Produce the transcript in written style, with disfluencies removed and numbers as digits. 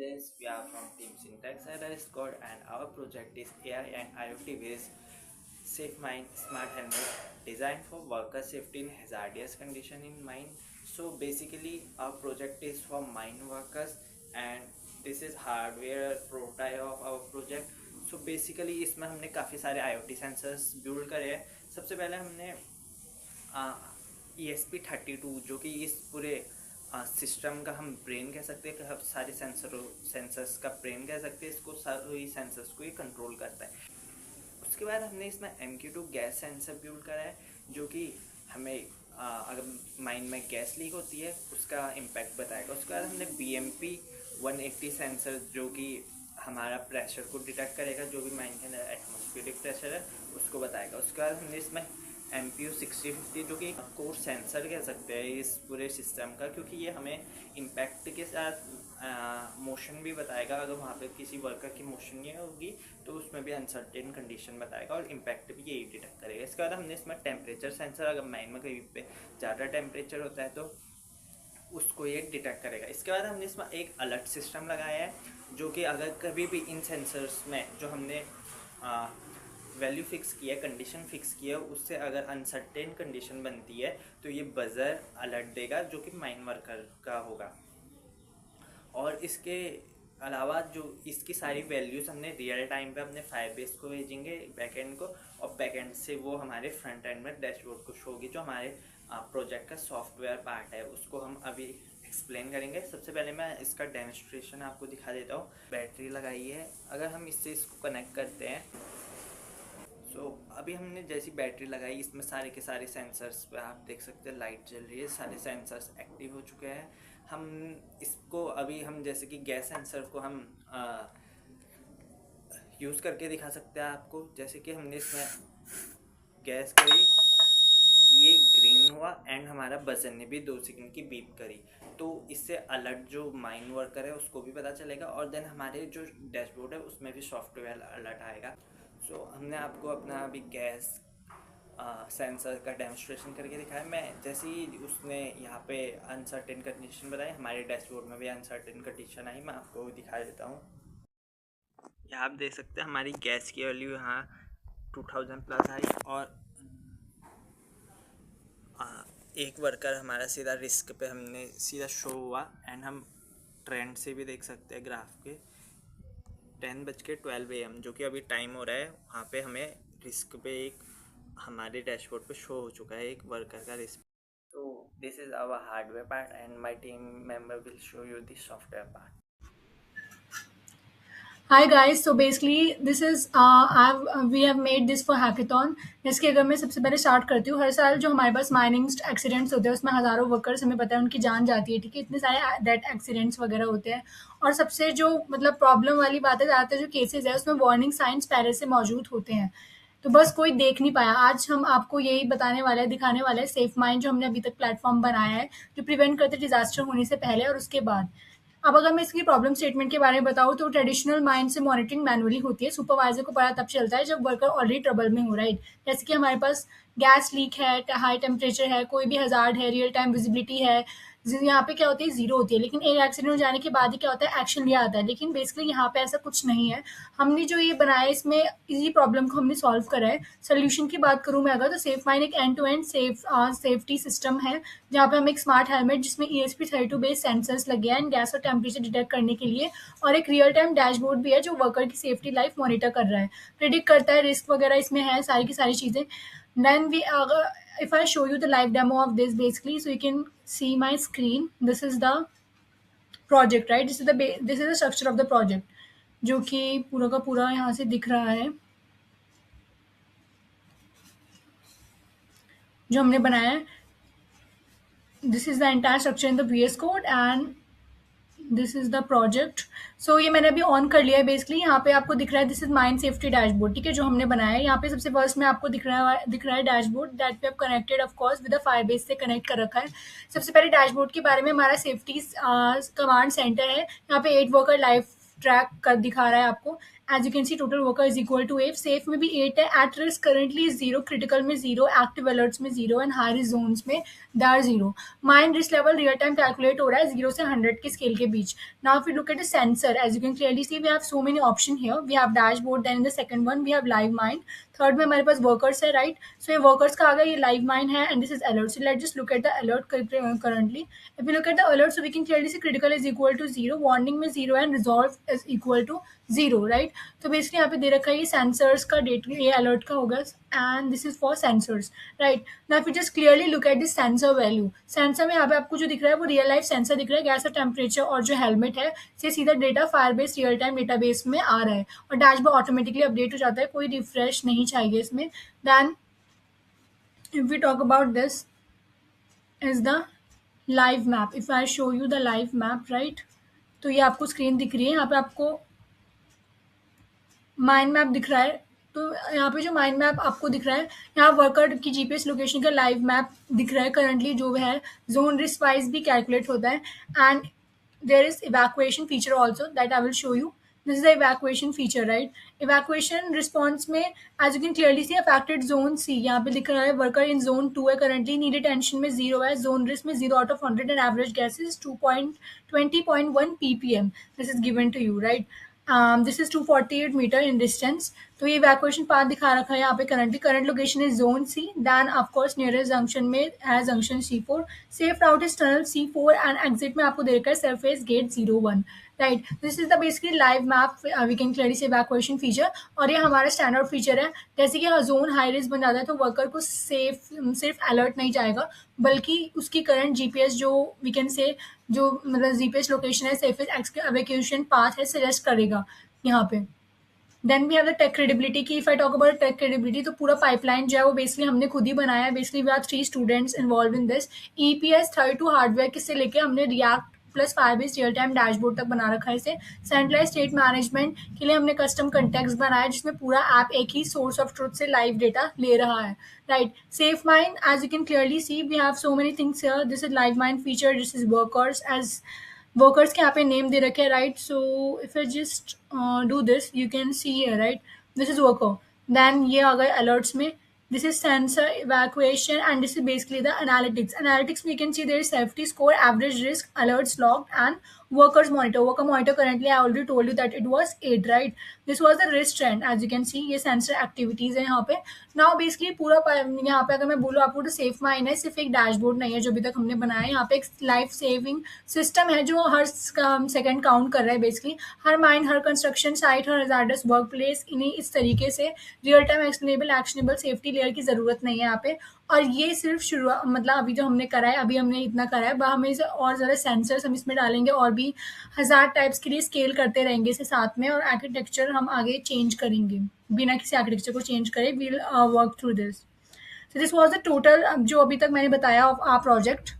students, we are from Team Syntax at Squad and our project is AI and IoT based Safe Mine Smart Helmet designed for worker safety in hazardous condition in mine. So basically our project is for mine workers and this is hardware prototype of our project. So basically इसमें हमने काफ़ी सारे IoT sensors build करे हैं. सबसे पहले हमने ESP32 जो कि इस पूरे सिस्टम का हम ब्रेन कह सकते हैं कि सारे सेंसर्स का ब्रेन कह सकते हैं. इसको सारे सेंसर्स को ये कंट्रोल करता है. उसके बाद हमने इसमें MQ2 गैस सेंसर बिल्ड करा है जो कि हमें अगर माइन में गैस लीक होती है उसका इम्पैक्ट बताएगा. उसके बाद हमने BMP 180 सेंसर जो कि हमारा प्रेशर को डिटेक्ट करेगा, जो भी माइन के अंदर एटमॉस्फेरिक प्रेशर है उसको बताएगा. उसके बाद हमने इसमें MPU 6050 जो कि कोर सेंसर कह सकते हैं इस पूरे सिस्टम का, क्योंकि ये हमें इम्पैक्ट के साथ मोशन भी बताएगा. अगर वहाँ पे किसी वर्कर की मोशन नहीं होगी तो उसमें भी अनसर्टेन कंडीशन बताएगा और इम्पैक्ट भी यही डिटेक्ट करेगा. इसके बाद हमने इसमें टेम्परेचर सेंसर, अगर माइन में कहीं पे ज़्यादा टेम्परेचर होता है तो उसको ये डिटेक्ट करेगा. इसके बाद हमने इसमें एक अलर्ट सिस्टम लगाया है जो कि अगर कभी भी इन सेंसर्स में जो हमने वैल्यू फिक्स किया है, कंडीशन फिक्स किया है, उससे अगर अनसर्टेन कंडीशन बनती है तो ये बजर अलर्ट देगा जो कि माइन वर्कर का होगा. और इसके अलावा जो इसकी सारी वैल्यूज़ हमने रियल टाइम पे अपने फायरबेस को भेजेंगे बैकएंड को, और बैकएंड से वो हमारे फ्रंट एंड में डैशबोर्ड को शो होगी. जो हमारे प्रोजेक्ट का सॉफ्टवेयर पार्ट है उसको हम अभी एक्सप्लेन करेंगे. सबसे पहले मैं इसका डेमोन्स्ट्रेशन आपको दिखा देता हूँ. बैटरी लगाई है, अगर हम इससे इसको कनेक्ट करते हैं अभी हमने जैसी बैटरी लगाई इसमें सारे के सारे सेंसर्स पे आप देख सकते हैं लाइट जल रही है, सारे सेंसर्स एक्टिव हो चुके हैं. हम इसको अभी हम जैसे कि गैस सेंसर को हम यूज़ करके दिखा सकते हैं आपको. जैसे कि हमने इसमें गैस करी, ये ग्रीन हुआ एंड हमारा बजर ने भी 2 सेकंड की बीप करी. तो इससे अलर्ट जो माइन वर्कर है उसको भी पता चलेगा और देन हमारे जो डैशबोर्ड है उसमें भी सॉफ्टवेयर अलर्ट आएगा. हमने आपको अपना अभी गैस सेंसर का डेमोन्स्ट्रेशन करके दिखाया. मैं जैसे ही उसने यहाँ पे अनसर्टेन कंडीशन बताई, हमारे डैशबोर्ड में भी अनसर्टेन कंडीशन आई. मैं आपको दिखा देता हूँ. यहाँ आप देख सकते हैं हमारी गैस की वैल्यू यहाँ 2000 प्लस आई और एक वर्कर हमारा सीधा रिस्क पे हमने सीधा शो हुआ. एंड हम ट्रेंड से भी देख सकते हैं ग्राफ के 10:12 AM जो कि अभी टाइम हो रहा है, वहाँ पे हमें रिस्क पे एक हमारे डैशबोर्ड पे शो हो चुका है एक वर्कर का रिस्क. तो this is our hardware part and my team member will show you the software part. Hi guys, so basically this is we have made this for hackathon. जिसके अगर मैं सबसे पहले स्टार्ट करती हूँ, हर साल जो हमारे पास माइनिंग एक्सीडेंट्स होते हैं उसमें हज़ारों वर्कर्स, हमें पता है उनकी जान जाती है, ठीक है, इतने सारे डेथ एक्सीडेंट्स वगैरह होते हैं. और सबसे जो मतलब प्रॉब्लम वाली बात है, ज़्यादातर जो केसेस है उसमें वार्निंग साइंस पहले से मौजूद होते हैं, तो बस कोई देख नहीं पाया. आज हम आपको यही बताने वाले हैं, दिखाने वाले हैं सेफ माइन जो हमने अभी तक प्लेटफॉर्म बनाया है जो प्रिवेंट करते डिजास्टर होने से पहले और उसके बाद. अब अगर मैं इसकी प्रॉब्लम स्टेटमेंट के बारे में बताऊँ तो ट्रेडिशनल माइन से मॉनिटरिंग मैनुअली होती है. सुपरवाइजर को पता तब चलता है जब वर्कर ऑलरेडी ट्रबल में हो, राइट. जैसे कि हमारे पास गैस लीक है, हाई टेम्परेचर है, कोई भी हजार्ड है, रियल टाइम विजिबिलिटी है. यहाँ पे क्या होती है, जीरो होती है. लेकिन एक एक्सीडेंट हो जाने के बाद ही क्या होता है, एक्शन लिया आता है. लेकिन बेसिकली यहाँ पे ऐसा कुछ नहीं है. हमने जो ये बनाया है इसमें इसी प्रॉब्लम को हमने सॉल्व करा है. सोल्यूशन की बात करूँ मैं अगर, तो सेफ माइन एक end to end safety system है जहाँ पे हम एक स्मार्ट हेलमेट जिसमें ESP32 बेस्ड सेंसर्स लगे हैं एंड गैस और टेम्परेचर डिटेक्ट करने के लिए, और एक रियल टाइम डैशबोर्ड भी है जो वर्कर की सेफ्टी लाइफ मॉनिटर कर रहा है, प्रिडिक्ट करता है, रिस्क वगैरह इसमें है, सारी की सारी चीज़ें. Then if I show you the live demo of this basically, so you can see my screen. This is the project, right? This is the structure of the project, जो कि पूरा का पूरा यहाँ से दिख रहा है जो हमने बनाया है. This is the entire structure in the VS Code and this is the project. So ये मैंने अभी ऑन कर लिया है. बेसिकली यहाँ पे आपको दिख रहा है this is mine safety dashboard, ठीक है, जो हमने बनाया है. यहाँ पे सबसे फर्स्ट में आपको दिख रहा है dashboard that we have connected of course with Firebase से कनेक्ट कर रखा है. सबसे पहले डैशबोर्ड के बारे में, हमारा सेफ्टी कमांड सेंटर है. यहाँ पे 8 वर्कर लाइफ ट्रैक कर दिखा रहा है आपको. As you can see total worker is equal to 8, safe में भी 8 है, एट रिस्क करंटली 0, क्रिटिकल में 0, एक्टिव अलर्ट्स में 0 एंड हाई रिस्क जोन्स में they are 0. Mind risk level real time calculate हो रहा है 0 से 100 के स्केल के बीच. Now if you look at the sensor, as you can clearly see we have so many option here. We have dashboard, then in the second one we have live mind, third में हमारे पास workers है, right. सो ये workers का आ गया, ये live mind है, and this is alert. So let just look at the alert currently. If we look at the alert, so we can clearly see critical is equal to 0, warning में 0 and resolve is equal to 0, right. तो basically यहाँ पे दे रखा है ये sensors का data, ये alert का होगा, and this is for sensors, right. Now if you just clearly look at this sensor value, sensor में यहाँ पे आपको जो दिख रहा है वो real life sensor दिख रहा है, गैस और टेम्परेचर और जो हेलमेट है से सीधा data Firebase real time database में आ रहा है, और डैशबोर्ड ऑटोमेटिकली अपडेट हो जाता है, कोई रिफ्रेश नहीं चाहिए इसमें. Then if we talk about this is the live map. If I show you the live map, right, तो ये आपको स्क्रीन दिख रही है, यहाँ पे आपको माइंड मैप दिख रहा है. तो यहाँ पे जो माइंड मैप आपको दिख रहा है, यहाँ वर्कर की जीपीएस लोकेशन का लाइव मैप दिख रहा है करंटली जो है, जोन रिस्क वाइज भी कैलकुलेट होता है, and there is evacuation feature also that I will show you. This is the evacuation feature, right. Evacuation response में as you can clearly see affected zone see, यहाँ पे दिख रहा है worker in zone 2 है currently, needed tension में 0 है, zone risk में 0 out of 100 and average gases 20.1 ppm. This is given to you, right. This is 248 metre in distance. तो ये इवैक्यूएशन पाथ दिखा रखा है यहाँ पे currently. Current location is zone C, then of course nearest junction में है junction C4. Safe route is tunnel C4 and exit में आपको दे रखा है surface gate 01, right. This is the basically live map, we can clearly से evacuation feature, और ये हमारा स्टैंडर्ड फीचर है. जैसे कि जोन हाई रिस्क बन जाता है तो वर्कर को सिर्फ अलर्ट नहीं जाएगा, बल्कि उसकी करंट जीपीएस जो वी कैन से जो मतलब जीपीएस लोकेशन है, सेफेस्ट एवैक्यूएशन पाथ है, सजेस्ट करेगा यहाँ पे. Then we have the tech credibility की. If I talk about tech credibility, तो पूरा पाइपलाइन जो है वो बेसिकली हमने खुद ही बनाया है. Basically we are 3 students involve in this. EPS 32 hardware किससे लेके हमने React plus Firebase real time dashboard तक बना रखा है इसे. सेंट्रलाइज स्टेट मैनेजमेंट के लिए हमने कस्टम कंटेक्स्ट बनाया जिसमें पूरा ऐप एक ही सोर्स ऑफ ट्रुथ से लाइव डेटा ले रहा है, right. Safe mind, as you can clearly see we have so many things here. This is live mind feature, this is workers, as workers के यहाँ पे नेम दे रखे हैं, right. So if I just do this you can see here, right, this is worker. Then ये आ गए alerts में, this is sensor evacuation, and this is basically the analytics we can see there is safety score, average risk, alerts logged, and worker monitor currently I already told you that it was 8, right. this was the risk trend, as you can see ये sensor activities है यहाँ पे. now basically पूरा यहाँ पे अगर मैं बोलूँ आपको तो सेफ माइन है, सिर्फ एक डैशबोर्ड नहीं है जो अभी तक हमने बनाया है. यहाँ पे एक लाइफ सेविंग सिस्टम है जो हर सेकंड काउंट कर रहा है. बेसिकली हर माइन, हर कंस्ट्रक्शन साइट, हर हजार्डस वर्क प्लेस, इन्हीं इस तरीके से real time actionable actionable safety layer की ज़रूरत नहीं है यहाँ पे. और ये सिर्फ शुरुआत, मतलब अभी जो हमने करा है, अभी हमने इतना करा है, हमें इसे और ज़्यादा सेंसर्स हम इसमें डालेंगे और भी 1000 टाइप्स के लिए स्केल करते रहेंगे इसे साथ में, और आर्किटेक्चर हम आगे चेंज करेंगे बिना किसी आर्किटेक्चर को चेंज करे. We'll work through this. So this was the total जो अभी तक मैंने बताया ऑफ आवर प्रोजेक्ट.